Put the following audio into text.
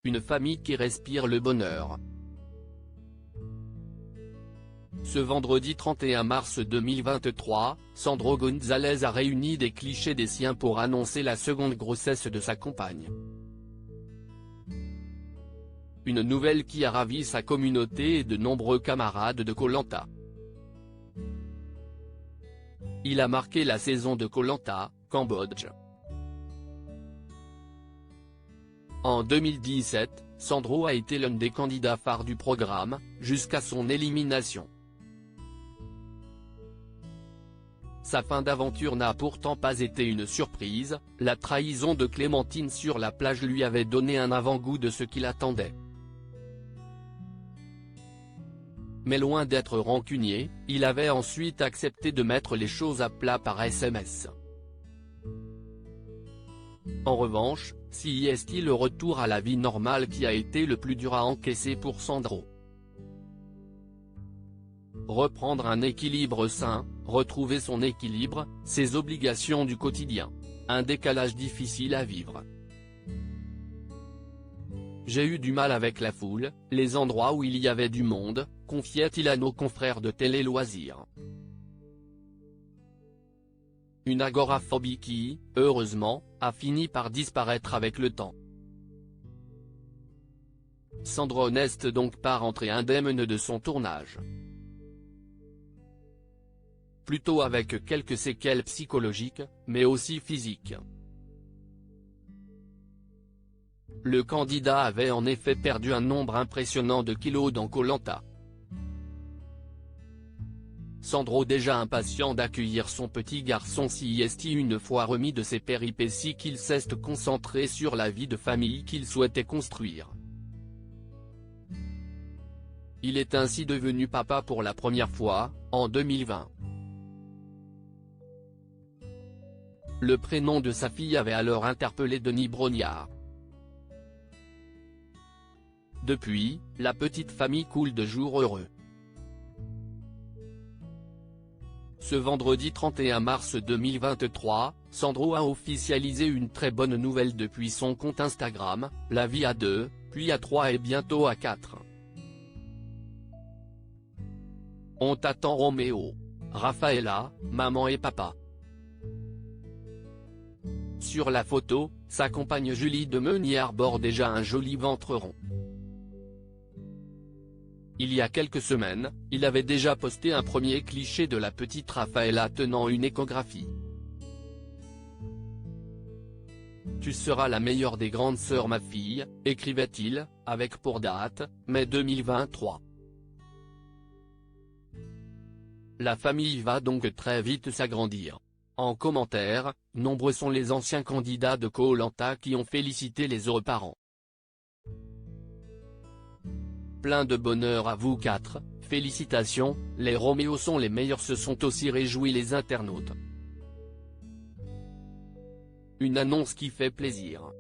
une famille qui respire le bonheur. Ce vendredi 31 mars 2023, Sandro González a réuni des clichés des siens pour annoncer la seconde grossesse de sa compagne. Une nouvelle qui a ravi sa communauté et de nombreux camarades de Koh-Lanta. Il a marqué la saison de Koh-Lanta, Cambodge. En 2017, Sandro a été l'un des candidats phares du programme, jusqu'à son élimination. Sa fin d'aventure n'a pourtant pas été une surprise, la trahison de Clémentine sur la plage lui avait donné un avant-goût de ce qui l'attendait. Mais loin d'être rancunier, il avait ensuite accepté de mettre les choses à plat par SMS. En revanche, si est-il le retour à la vie normale qui a été le plus dur à encaisser pour Sandro. Reprendre un équilibre sain, retrouver son équilibre, ses obligations du quotidien. Un décalage difficile à vivre. J'ai eu du mal avec la foule, les endroits où il y avait du monde, confiait-il à nos confrères de Télé Loisirs. Une agoraphobie qui, heureusement, a fini par disparaître avec le temps. Sandro n'est donc pas rentré indemne de son tournage. Plutôt avec quelques séquelles psychologiques, mais aussi physiques. Le candidat avait en effet perdu un nombre impressionnant de kilos dans Koh-Lanta. Sandro, déjà impatient d'accueillir son petit garçon s'y est une fois remis de ses péripéties, qu'il s'est concentré sur la vie de famille qu'il souhaitait construire. Il est ainsi devenu papa pour la première fois, en 2020. Le prénom de sa fille avait alors interpellé Denis Brognard. Depuis, la petite famille coule de jours heureux. Ce vendredi 31 mars 2023, Sandro a officialisé une très bonne nouvelle depuis son compte Instagram, la vie à 2, puis à 3 et bientôt à 4. On t'attend Roméo. Rafaela, maman et papa. Sur la photo, sa compagne Julie de Meunier arbore déjà un joli ventre rond. Il y a quelques semaines, il avait déjà posté un premier cliché de la petite Rafaela tenant une échographie. « Tu seras la meilleure des grandes sœurs ma fille », écrivait-il, avec pour date, mai 2023. La famille va donc très vite s'agrandir. En commentaire, nombreux sont les anciens candidats de Koh-Lanta qui ont félicité les heureux parents. Plein de bonheur à vous quatre, félicitations, les Roméos sont les meilleurs, se sont aussi réjouis les internautes. Une annonce qui fait plaisir.